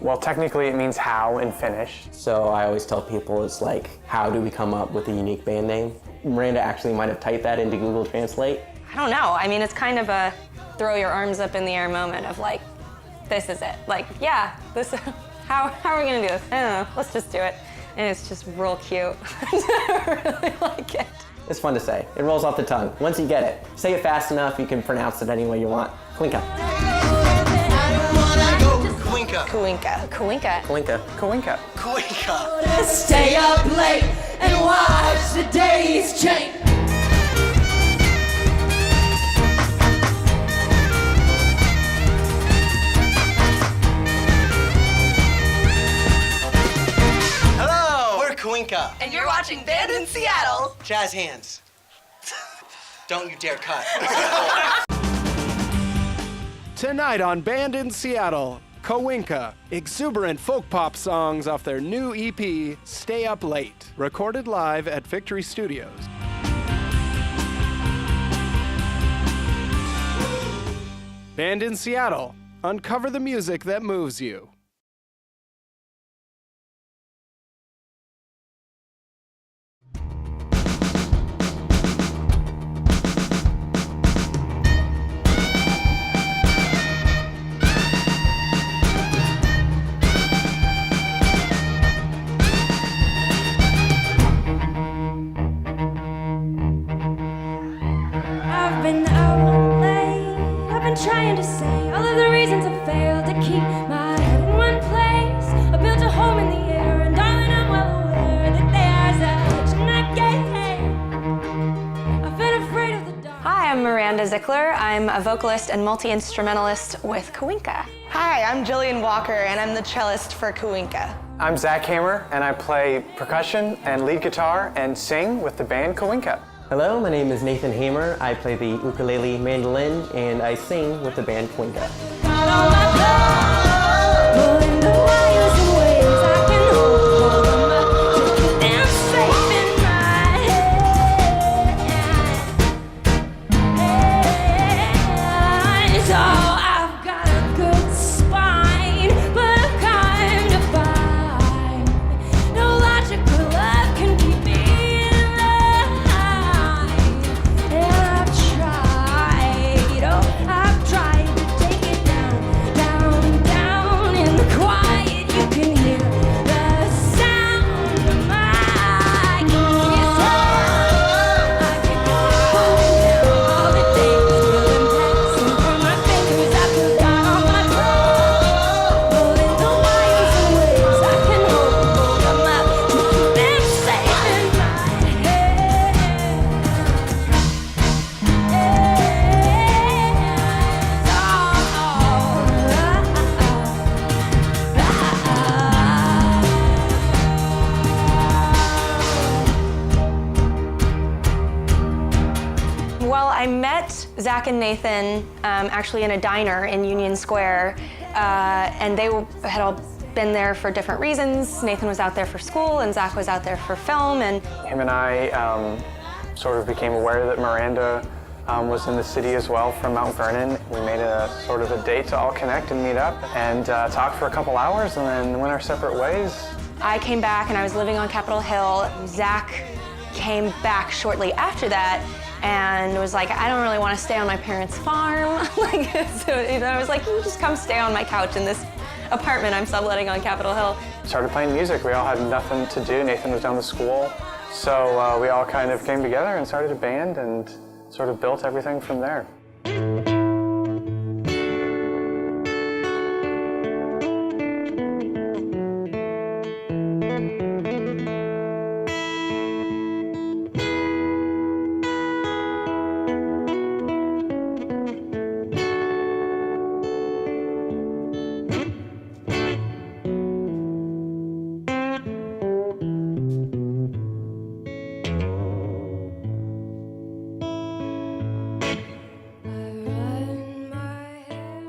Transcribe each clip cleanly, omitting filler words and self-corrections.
Well, technically it means how in Finnish. So I always tell people it's like, how do we come up with a unique band name? Miranda actually might have typed that into Google Translate. I don't know. I mean, it's kind of a throw your arms up in the air moment of like, this is it. Like, yeah, this. How are we gonna do this? I don't know. Let's just do it. And it's just real cute. I really like it. It's fun to say. It rolls off the tongue. Once you get it, say it fast enough, you can pronounce it any way you want. Kuinka. Kuinka. Kuinka. Kuinka. Kuinka. Kuinka. Kuinka. Stay up late and watch the days change. Hello, we're Kuinka. And you're watching Band in Seattle. Jazz hands. Don't you dare cut. Tonight on Band in Seattle, Kuinka, exuberant folk pop songs off their new EP, Stay Up Late, recorded live at Victory Studios. Band in Seattle, uncover the music that moves you. I've been out late, I've been trying to say all of the reasons I failed to keep my head in one place. I built a home in the air, and darling, I'm well aware that there's action I get. I've been afraid of the dark. Hi, I'm Miranda Zickler. I'm a vocalist and multi-instrumentalist with Kuinka. Hi, I'm Jillian Walker, and I'm the cellist for Kuinka. I'm Zach Hamer, and I play percussion and lead guitar and sing with the band Kuinka. Hello, my name is Nathan Hamer. I play the ukulele, mandolin, and I sing with the band Kuinka. Got all my blood, pulling the wires and ways I can hold them up to keep them safe in my head. So I've got a good spine, but I've kind of fine. No logical love can keep me in line. And I've tried to take it down, down, down in the quiet. You can hear the sound of my keys. I can go down all the days, feeling passing from my fingers. I forgot all my clothes, pulling the wires and ways I can hold them up to keep them safe in my head. Well, I met Zach and Nathan actually in a diner in Union Square, and they had all been there for different reasons. Nathan was out there for school, and Zach was out there for film, and Him and I sort of became aware that Miranda was in the city as well from Mount Vernon. We made a sort of a date to all connect and meet up and talk for a couple hours and then went our separate ways. I came back and I was living on Capitol Hill. Zach came back shortly after that and was like, I don't really want to stay on my parents' farm. So I was like, you just come stay on my couch in this apartment I'm subletting on Capitol Hill. Started playing music. We all had nothing to do. Nathan was down to school. So we all kind of came together and started a band and sort of built everything from there.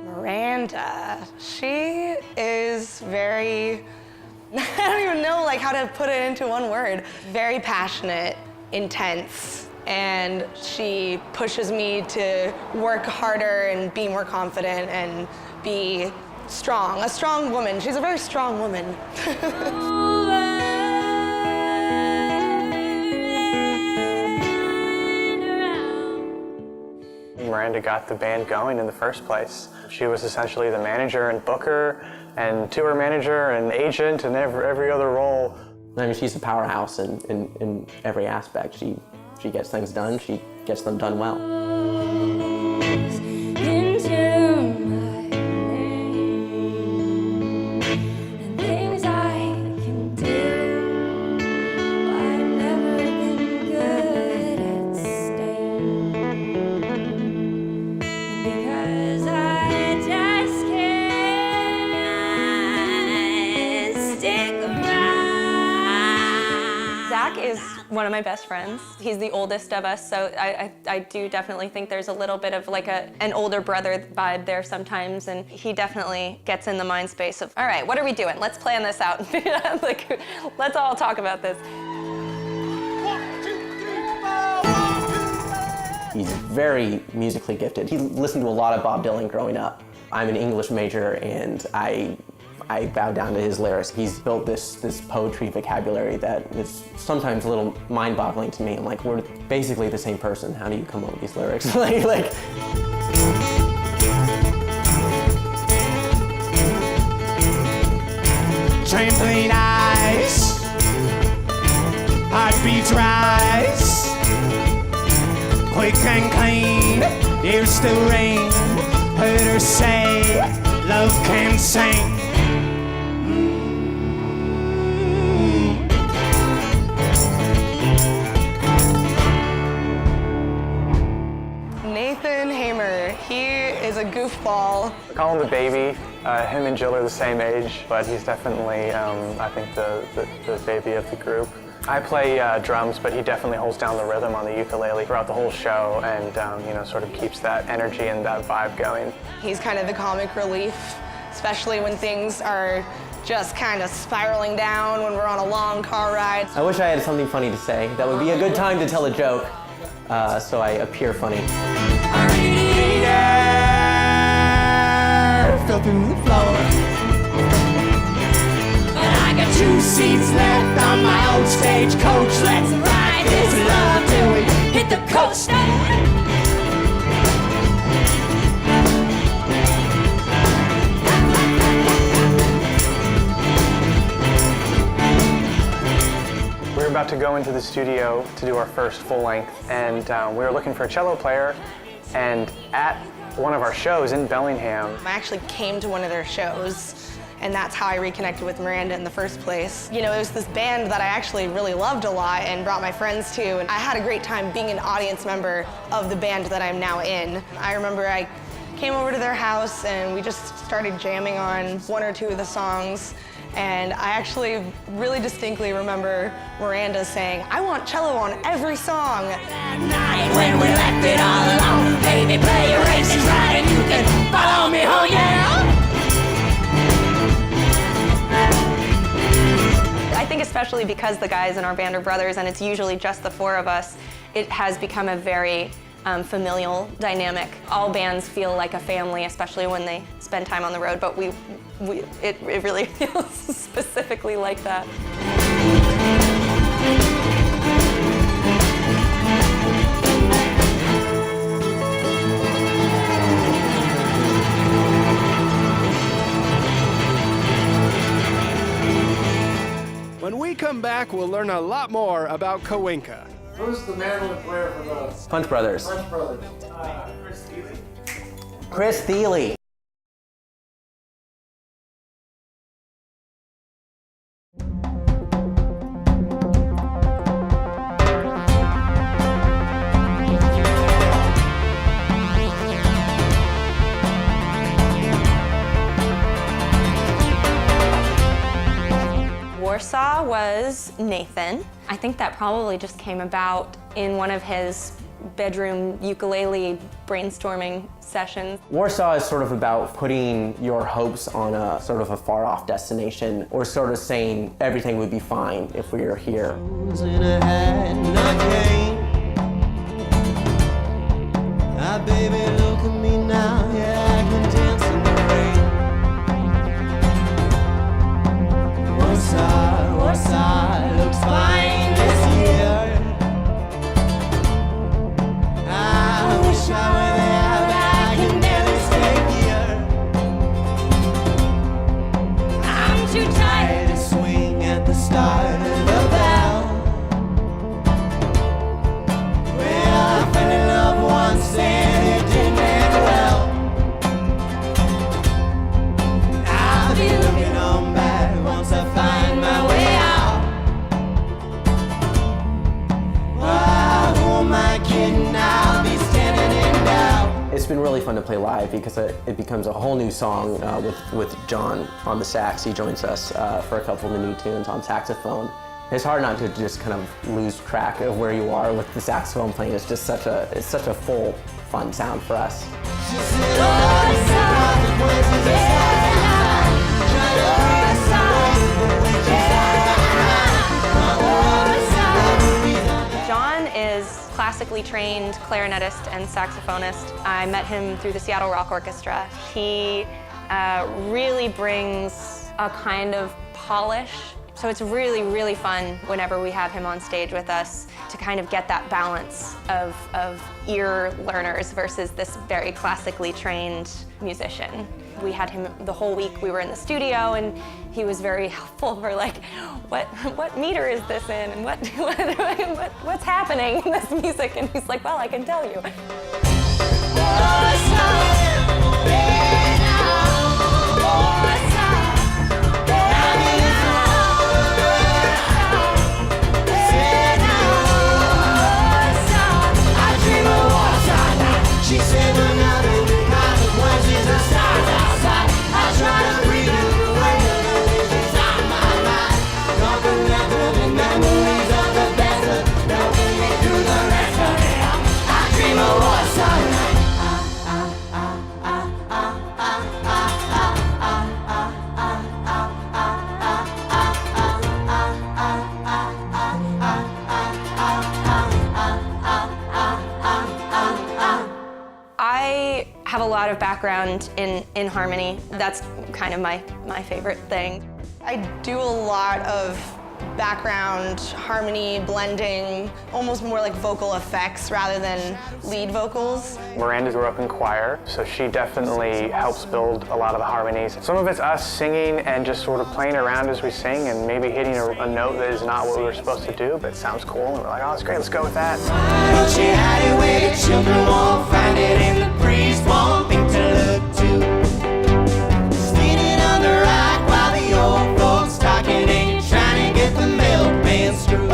Miranda, she is very, I don't even know how to put it into one word. Very passionate, intense, and she pushes me to work harder and be more confident and be strong, a strong woman. She's a very strong woman. Miranda got the band going in the first place. She was essentially the manager and booker and tour manager and agent and every other role. I mean, she's a powerhouse in every aspect. She gets things done. She gets them done well. Zach is one of my best friends. He's the oldest of us, so I do definitely think there's a little bit of like an older brother vibe there sometimes, and he definitely gets in the mind space of, all right, what are we doing? Let's plan this out. Like, let's all talk about this. He's very musically gifted. He listened to a lot of Bob Dylan growing up. I'm an English major, and I bow down to his lyrics. He's built this poetry vocabulary that is sometimes a little mind-boggling to me. I'm like, we're basically the same person. How do you come up with these lyrics? like. Trampoline ice, heartbeats rise, quick and clean, here's the rain. Heard her say, love can sing. Nathan Hamer, he is a goofball. I call him the baby. Him and Jill are the same age, but he's definitely, I think, the baby of the group. I play drums, but he definitely holds down the rhythm on the ukulele throughout the whole show and, you know, sort of keeps that energy and that vibe going. He's kind of the comic relief, especially when things are just kind of spiraling down when we're on a long car ride. I wish I had something funny to say. That would be a good time to tell a joke, so I appear funny. Fell through the floor. But I got 2 seats left on my old stagecoach. Let's ride this love till we hit the coast. We were about to go into the studio to do our first full length, and we were looking for a cello player, and at one of our shows in Bellingham. I actually came to one of their shows, and that's how I reconnected with Miranda in the first place. You know, it was this band that I actually really loved a lot and brought my friends to, and I had a great time being an audience member of the band that I'm now in. I remember I came over to their house and we just started jamming on 1 or 2 of the songs, and I actually really distinctly remember Miranda saying, I want cello on every song. That night when we left it all alone, baby, play your races right and you can follow me home, yeah? I think especially because the guys in our band are brothers and it's usually just the 4 of us, it has become a very familial dynamic. All bands feel like a family, especially when they spend time on the road, but it really feels specifically like that. When we come back, we'll learn a lot more about Kuinka. Who's the mandolin player for the Punch Brothers. Punch Brothers? Chris Thiele. WARSAW was Nathan. I think that probably just came about in one of his bedroom ukulele brainstorming sessions. WARSAW is sort of about putting your hopes on a sort of a far-off destination, or sort of saying everything would be fine if we were here. Baby, look at me now, yeah, I can dance in the rain. been really fun to play live because it becomes a whole new song with John on the sax. He joins us for a couple of the new tunes on saxophone. It's hard not to just kind of lose track of where you are with the saxophone playing. It's just such a full, fun sound for us. John is classically trained clarinetist and saxophonist. I met him through the Seattle Rock Orchestra. He really brings a kind of polish. So it's really, really fun whenever we have him on stage with us to kind of get that balance of ear learners versus this very classically trained musician. We had him the whole week. We were in the studio and he was very helpful for like, what meter is this in and what's happening in this music? And he's like, well, I can tell you. I have a lot of background in harmony. That's kind of my favorite thing. I do a lot of background harmony, blending, almost more like vocal effects rather than lead vocals. Miranda grew up in choir, so she definitely helps build a lot of the harmonies. Some of it's us singing and just sort of playing around as we sing and maybe hitting a note that is not what we were supposed to do, but it sounds cool, and we're like, oh, that's great, let's go with that. Why don't you hide it where the children won't find it and the priest won't think to look to? Standing on the rock while the old folks talking and you're trying to get the milkman screwed.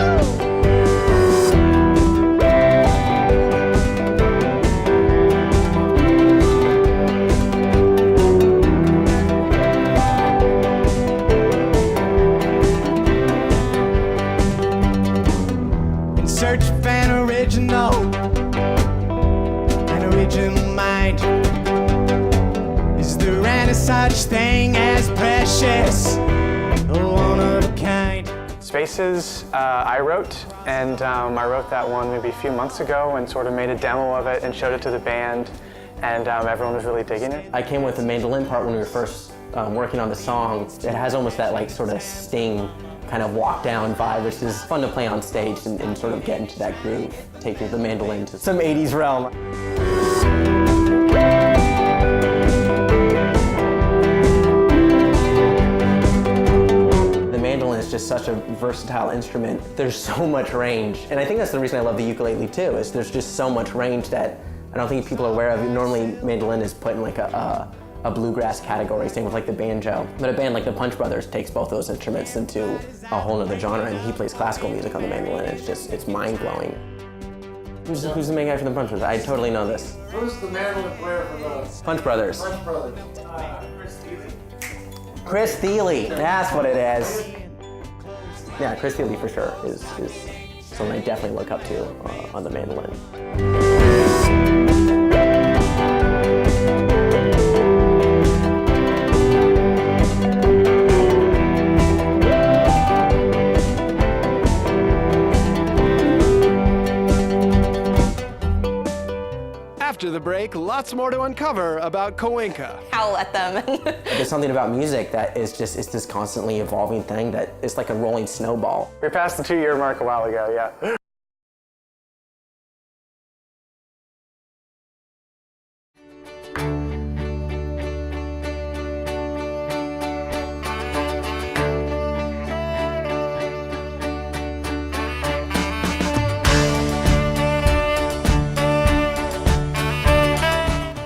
In search of an original mind. Is there any such thing as precious, or one of a kind? Spaces I wrote, and I wrote that one maybe a few months ago and sort of made a demo of it and showed it to the band, and everyone was really digging it. I came with the mandolin part when we were first working on the song. It has almost that like sort of Sting kind of walk down vibe, which is fun to play on stage and sort of get into that groove, take the mandolin to some 80s realm. The mandolin is just such a versatile instrument. There's so much range, and I think that's the reason I love the ukulele too, is there's just so much range that I don't think people are aware of. Normally mandolin is put in like a bluegrass category, same with like the banjo. But a band like the Punch Brothers takes both those instruments into a whole other genre, and he plays classical music on the mandolin. It's mind-blowing. Who's the main guy for the Punch Brothers? I totally know this. Who's the mandolin player for the Punch Brothers. Punch Brothers? Chris Thiele, that's what it is. Yeah, Chris Thiele for sure is someone I definitely look up to on the mandolin. After the break, lots more to uncover about Kuinka. Howl at them. There's something about music that is just, it's this constantly evolving thing that it's like a rolling snowball. We passed the 2-year mark a while ago, yeah.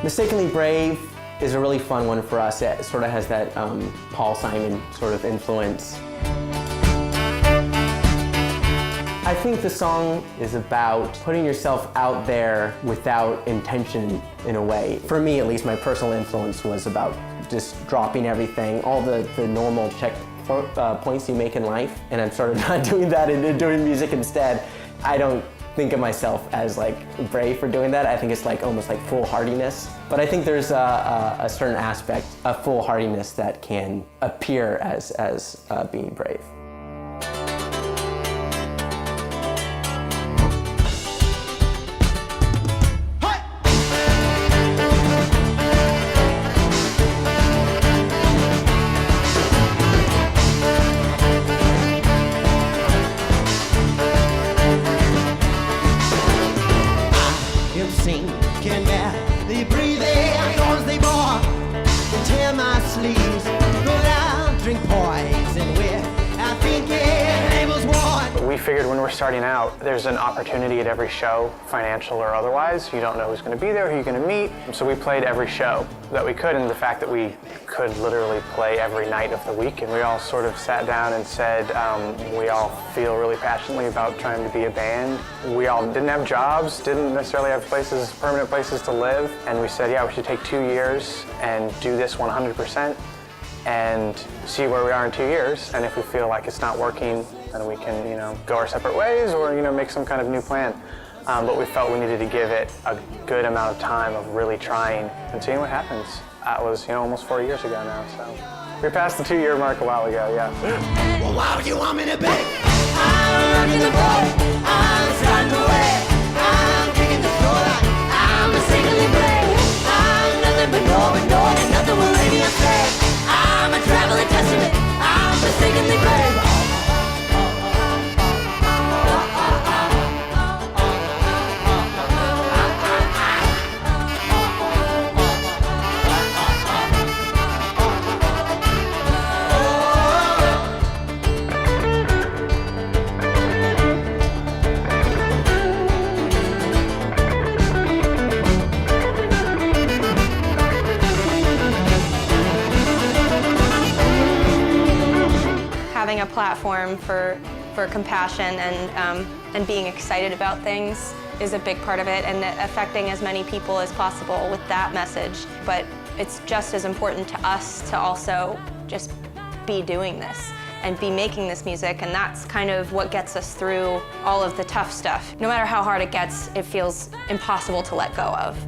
Mistakenly Brave is a really fun one for us. It sort of has that Paul Simon sort of influence. I think the song is about putting yourself out there without intention in a way. For me, at least, my personal influence was about just dropping everything, all the normal points you make in life, and I'm sort of not doing that and doing music instead. I don't think of myself as like brave for doing that. I think it's like almost like foolhardiness. But I think there's a certain aspect of foolhardiness that can appear as being brave. We figured when we're starting out, there's an opportunity at every show, financial or otherwise. You don't know who's going to be there, who you're going to meet. So we played every show that we could, and the fact that we could literally play every night of the week, and we all sort of sat down and said, we all feel really passionately about trying to be a band. We all didn't have jobs, didn't necessarily have permanent places to live, and we said, yeah, we should take 2 years and do this 100%. And see where we are in 2 years, and if we feel like it's not working, then we can, go our separate ways or, make some kind of new plan. But we felt we needed to give it a good amount of time of really trying and seeing what happens. That was, almost 4 years ago now, so. We passed the 2-year mark a while ago, yeah. Well, why would you want me to be? I'm rocking the boat, I'm starting to wait, I'm kicking the floor like I'm a singly brave. I'm nothing but no, and nothing will leave me astray. I'm a traveling testament, I'm mistakenly brave. Having a platform for compassion and being excited about things is a big part of it, and affecting as many people as possible with that message. But it's just as important to us to also just be doing this and be making this music, and that's kind of what gets us through all of the tough stuff. No matter how hard it gets, it feels impossible to let go of.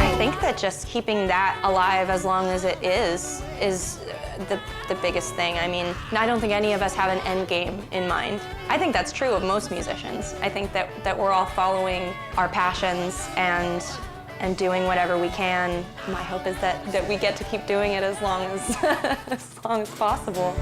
I think that just keeping that alive as long as it is the biggest thing. I mean, I don't think any of us have an end game in mind. I think that's true of most musicians. I think that we're all following our passions and doing whatever we can. My hope is that we get to keep doing it as long as possible.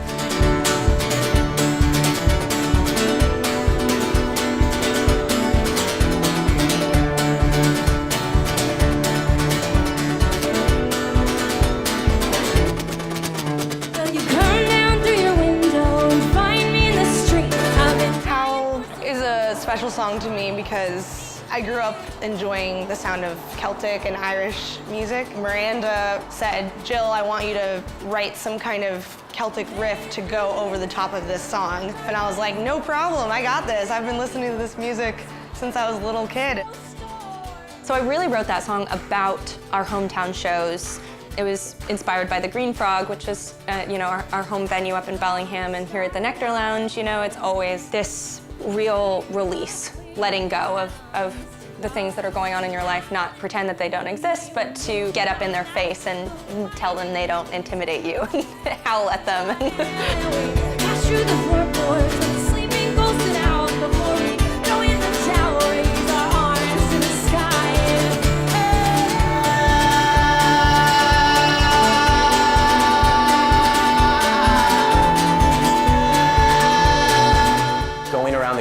Special song to me because I grew up enjoying the sound of Celtic and Irish music. Miranda said, Jill, I want you to write some kind of Celtic riff to go over the top of this song. And I was like, no problem, I got this. I've been listening to this music since I was a little kid. So I really wrote that song about our hometown shows. It was inspired by the Green Frog, which is our home venue up in Bellingham, and here at the Nectar Lounge, it's always this real release, letting go of the things that are going on in your life, not pretend that they don't exist, but to get up in their face and tell them they don't intimidate you, howl at them.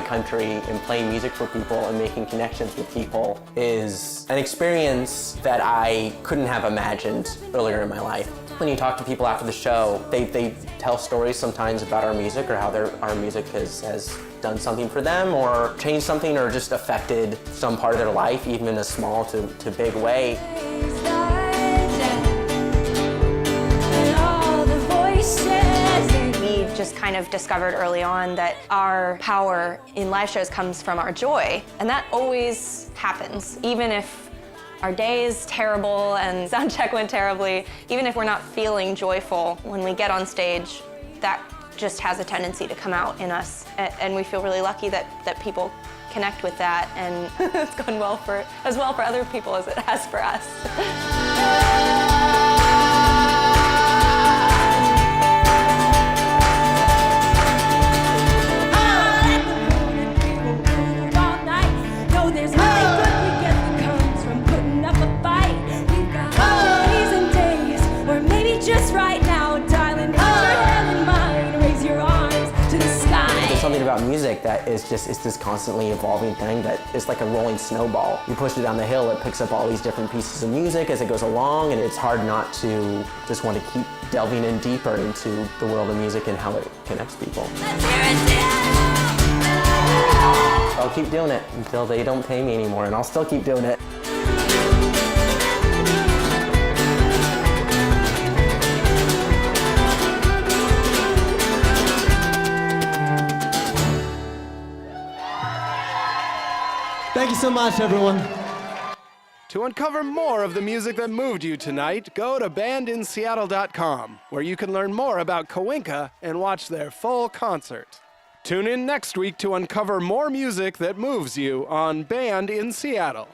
Country and playing music for people and making connections with people is an experience that I couldn't have imagined earlier in my life. When you talk to people after the show, they tell stories sometimes about our music or how our music has done something for them or changed something or just affected some part of their life, even in a small to big way. We just kind of discovered early on that our power in live shows comes from our joy, and that always happens, even if our day is terrible and sound check went terribly, even if we're not feeling joyful, when we get on stage, that just has a tendency to come out in us, and we feel really lucky that people connect with that, and it's gone as well for other people as it has for us. Just right now, darling, put your hand in mine, raise your arms to the sky. There's something about music that is just, it's this constantly evolving thing that is like a rolling snowball. You push it down the hill, it picks up all these different pieces of music as it goes along, and it's hard not to just want to keep delving in deeper into the world of music and how it connects people. Let's hear it. I'll keep doing it until they don't pay me anymore, and I'll still keep doing it. Thank you so much, everyone. To uncover more of the music that moved you tonight, go to bandinseattle.com, where you can learn more about Kuinka and watch their full concert. Tune in next week to uncover more music that moves you on Band in Seattle.